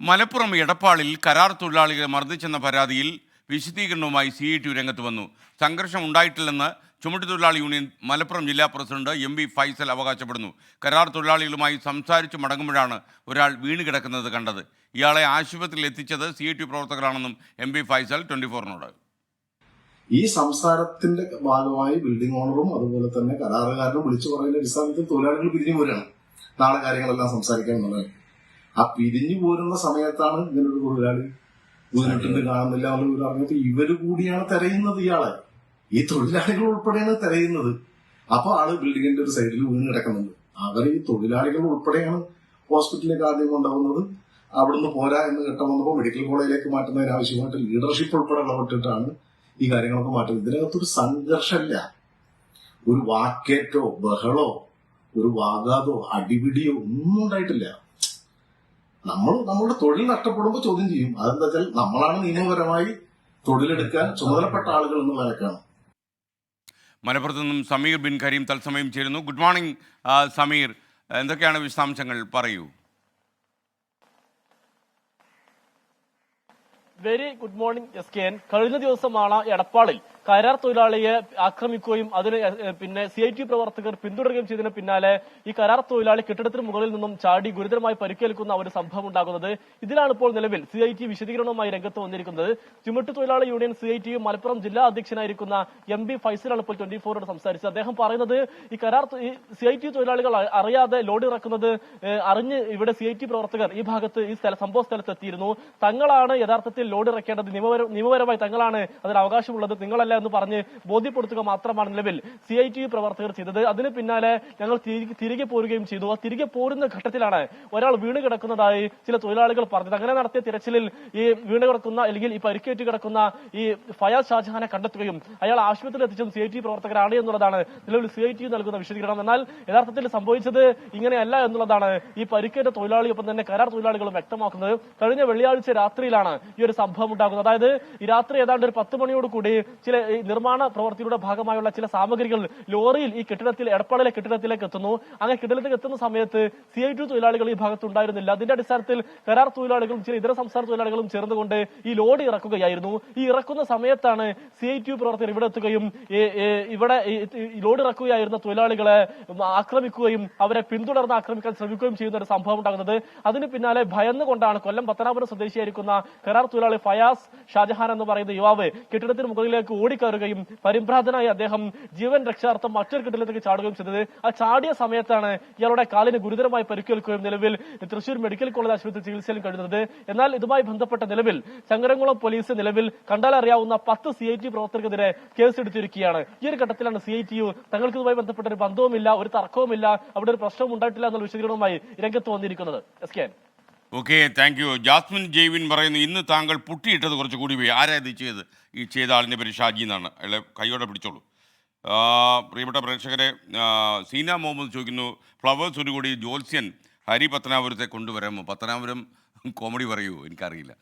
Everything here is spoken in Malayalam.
മലപ്പുറം എടപ്പാളിൽ കരാർ തൊഴിലാളികളെ മർദ്ദിച്ചെന്ന പരാതിയിൽ വിശദീകരണവുമായി CITU രംഗത്ത് വന്നു. സംഘർഷം ഉണ്ടായിട്ടില്ലെന്ന് ചുമട്ടുതൊഴിലാളി യൂണിയൻ മലപ്പുറം ജില്ലാ പ്രസിഡന്റ് MB ഫൈസൽ അവകാശപ്പെടുന്നു. കരാർ തൊഴിലാളികളുമായി സംസാരിച്ചു മടങ്ങുമ്പോഴാണ് ഒരാൾ വീണ് കിടക്കുന്നത് കണ്ടത്. ഇയാളെ ആശുപത്രിയിൽ എത്തിച്ചത് CITU പ്രവർത്തകരാണെന്നും MB ഫൈസൽ 24-നോട്. ഈ സംസാരത്തിന്റെ ഭാഗമായി ബിൽഡിംഗ് ഓണറും അതുപോലെ തന്നെ കരാറുകാരനും വിളിച്ചു പറയുന്ന അടിസ്ഥാനത്തിൽ തൊഴിലാളികൾ പിരിഞ്ഞു പോരാണ്. നാളെ കാര്യങ്ങളെല്ലാം സംസാരിക്കാൻ എന്നുള്ളത്. ആ പിരിഞ്ഞു പോരുന്ന സമയത്താണ് ഇങ്ങനൊരു തൊഴിലാളി വീണിട്ടുണ്ട് കാണുന്നില്ല എന്നുള്ള പറഞ്ഞപ്പോൾ ഇവര് കൂടിയാണ് തെരയുന്നത്. ഇയാളെ ഈ തൊഴിലാളികൾ ഉൾപ്പെടെയാണ് തെരയുന്നത്. അപ്പൊ ആള് ബിൽഡിങ്ങിന്റെ ഒരു സൈഡിൽ വീണ് കിടക്കുന്നുണ്ട്. അവർ ഈ തൊഴിലാളികൾ ഉൾപ്പെടെയാണ് ഹോസ്പിറ്റലിലേക്ക് ആദ്യം കൊണ്ടുപോകുന്നത്. അവിടുന്ന് പോരാ എന്ന് ഘട്ടം വന്നപ്പോൾ മെഡിക്കൽ കോളേജിലേക്ക് മാറ്റുന്നതിന് ആവശ്യമായിട്ട് ലീഡർഷിപ്പ് ഉൾപ്പെടെ ഇടപെട്ടിട്ടാണ് ഈ കാര്യങ്ങളൊക്കെ മാറ്റുന്നത്. ഇതിനകത്തൊരു സംഘർഷമില്ല. ഒരു വാക്കേറ്റോ ബഹളോ ഒരു വാഗാതോ അടിപിടിയോ ഒന്നും ഉണ്ടായിട്ടില്ല. നമ്മളുടെ തൊഴിൽ നഷ്ടപ്പെടുമ്പോൾ ചോദ്യം ചെയ്യും. അതെന്താ വെച്ചാൽ നമ്മളാണ് നിയമപരമായി തൊഴിലെടുക്കാൻ ചുമതലപ്പെട്ട ആളുകൾ എന്നുള്ള നിലക്കാണ്. മലപ്പുറത്ത് നിന്നും സമീർ ബിൻ കരീം തത്സമയം ചേരുന്നു. ഗുഡ് മോർണിംഗ് സമീർ, എന്തൊക്കെയാണ് വിശദാംശങ്ങൾ? പറയൂ. Very good morning SKN. കഴിഞ്ഞ ദിവസമാണ് എടപ്പാളിൽ കരാർ തൊഴിലാളിയെ ആക്രമിക്കുകയും അതിന് CITU പ്രവർത്തകർ പിന്തുടരുകയും ചെയ്തതിന് പിന്നാലെ ഈ കരാർ തൊഴിലാളി കെട്ടിടത്തിന് മുകളിൽ നിന്നും ചാടി ഗുരുതരമായി പരിക്കേൽക്കുന്ന ഒരു സംഭവം ഉണ്ടാകുന്നത്. ഇതിലാണ് ഇപ്പോൾ നിലവിൽ CITU വിശദീകരണവുമായി രംഗത്ത് വന്നിരിക്കുന്നത്. ചുമട്ടുതൊഴിലാളി യൂണിയൻ CITU മലപ്പുറം ജില്ലാ അധ്യക്ഷനായിരിക്കുന്ന MB ഫൈസലാണ് ഇപ്പോൾ 24-നോട് സംസാരിച്ചത്. അദ്ദേഹം പറയുന്നത് ഈ CITU തൊഴിലാളികൾ അറിയാതെ ലോഡ് ഇറക്കുന്നത് അറിഞ്ഞ് ഇവിടെ CITU പ്രവർത്തകർ ഈ ഭാഗത്ത് ഈ സംഭവ സ്ഥലത്ത് എത്തിയിരുന്നു. തങ്ങളാണ് യഥാർത്ഥത്തിൽ ലോഡ് ഇറക്കേണ്ടത്, നിയമപരമായി തങ്ങളാണ് അതിന് അവകാശമുള്ളത്, നിങ്ങളല്ല എന്ന് പറഞ്ഞ് ബോധ്യപ്പെടുത്തുക മാത്രമാണ് നിലവിൽ CITU പ്രവർത്തകർ ചെയ്തത്. അതിന് പിന്നാലെ ഞങ്ങൾ തിരികെ പോരുകയും ചെയ്തു. ആ തിരികെ പോരുന്ന ഘട്ടത്തിലാണ് ഒരാൾ വീണ് കിടക്കുന്നതായി ചില തൊഴിലാളികൾ പറഞ്ഞത്. അങ്ങനെ നടത്തിയ തിരച്ചിലിൽ ഈ വീണ് കിടക്കുന്ന അല്ലെങ്കിൽ ഈ പരിക്കേറ്റ് കിടക്കുന്ന ഈ ഫയാസ് ഷാജഹാനെ കണ്ടെത്തുകയും അയാൾ ആശുപത്രിയിൽ എത്തിച്ചതും CITU പ്രവർത്തകരാണ് എന്നുള്ളതാണ് നിലവിൽ CITU നൽകുന്ന വിശദീകരണം. എന്നാൽ യഥാർത്ഥത്തിൽ സംഭവിച്ചത് ഇങ്ങനെയല്ല എന്നുള്ളതാണ് ഈ പരിക്കേറ്റ തൊഴിലാളിയൊപ്പം തന്നെ കരാർ തൊഴിലാളികളും വ്യക്തമാക്കുന്നത്. കഴിഞ്ഞ വെള്ളിയാഴ്ച രാത്രിയിലാണ് ഈ ഒരു സംഭവം ഉണ്ടാകുന്നത്. അതായത് ഈ രാത്രി ഏതാണ്ട് ഒരു 10 മണിയോട് കൂടി ചില നിർമ്മാണ പ്രവർത്തിയുടെ ഭാഗമായുള്ള ചില സാമഗ്രികൾ ലോറിയിൽ ഈ എടപ്പാളിലെ കെട്ടിടത്തിലേക്ക് എത്തുന്നു. അങ്ങനെ കെട്ടിടത്തിലേക്ക് എത്തുന്ന സമയത്ത് CITU തൊഴിലാളികൾ ഈ ഭാഗത്ത് ഉണ്ടായിരുന്നില്ല. അതിന്റെ അടിസ്ഥാനത്തിൽ കരാർ തൊഴിലാളികളും ചില ഇതര സംസ്ഥാന തൊഴിലാളികളും ചേർന്നുകൊണ്ട് ഈ ലോഡ് ഇറക്കുകയായിരുന്നു. ഈ ഇറക്കുന്ന സമയത്താണ് CITU പ്രവർത്തകർ ഇവിടെ എത്തുകയും ഇവിടെ ലോഡ് ഇറക്കുകയായിരുന്ന തൊഴിലാളികളെ ആക്രമിക്കുകയും അവരെ പിന്തുടർന്ന് ആക്രമിക്കാൻ ശ്രമിക്കുകയും ചെയ്യുന്ന ഒരു സംഭവം ഉണ്ടാകുന്നത്. അതിന് പിന്നാലെ ഭയന്നുകൊണ്ടാണ് കൊല്ലം പത്തനാപുരം സ്വദേശിയായിരിക്കുന്ന കരാർ തൊഴിലാളി ഫയാസ് ഷാജഹാൻ എന്ന് പറയുന്ന യുവാവ് കെട്ടിടത്തിന് മുകളിലേക്ക് ഓടിക്കയറുകയും പരിഭ്രാന്തനായി അദ്ദേഹം ജീവൻ രക്ഷാർത്ഥം മറ്റൊരു കെട്ടിടത്തിലേക്ക് ചാടുകയും ചെയ്തത്. ആ ചാടിയ സമയത്താണ് ഇയാളുടെ കാലിന് ഗുരുതരമായി പരിക്കേൽക്കുകയും നിലവിൽ തൃശൂർ മെഡിക്കൽ കോളേജ് ആശുപത്രി ചികിത്സയിലും കഴിയുന്നത്. എന്നാൽ ഇതുമായി ബന്ധപ്പെട്ട നിലവിൽ ചങ്ങരംകുളം പോലീസ് നിലവിൽ കണ്ടാലറിയാവുന്ന 10 CITU പ്രവർത്തകർക്കെതിരെ കേസെടുത്തിരിക്കുകയാണ്. ഈ ഒരു ഘട്ടത്തിലാണ് CITU തങ്ങൾക്ക് ഇതുമായി ബന്ധപ്പെട്ട ഒരു ബന്ധവുമില്ല, ഒരു തർക്കവുമില്ല, അവിടെ ഒരു പ്രശ്നവും ഉണ്ടായിട്ടില്ല എന്നുള്ള വിശദീകരണവുമായി രംഗത്ത് വന്നിരിക്കുന്നത്. Okay, thank you. Jasmine Jaywin പറയുന്നു, ഇന്ന് താങ്കൾ പുട്ടിയിട്ടത് കുറച്ചുകൂടി പോയി. ആരാ ഇത് ചെയ്ത്? ഈ ചെയ്ത ആളിൻ്റെ പേര് ഷാജി എന്നാണ്. അയാളെ കൈയോടെ പിടിച്ചോളൂ. പ്രിയപ്പെട്ട പ്രേക്ഷകരെ, സീന മുഹമ്മദ് ചോദിക്കുന്നു, ഫ്ലവേഴ്സ് ഒരു കൂടി ജ്യോത്സ്യൻ ഹരി പത്തനാപുരത്തെ കൊണ്ടുവരാമോ? പത്തനാപുരം കോമഡി പറയൂ, എനിക്കറിയില്ല.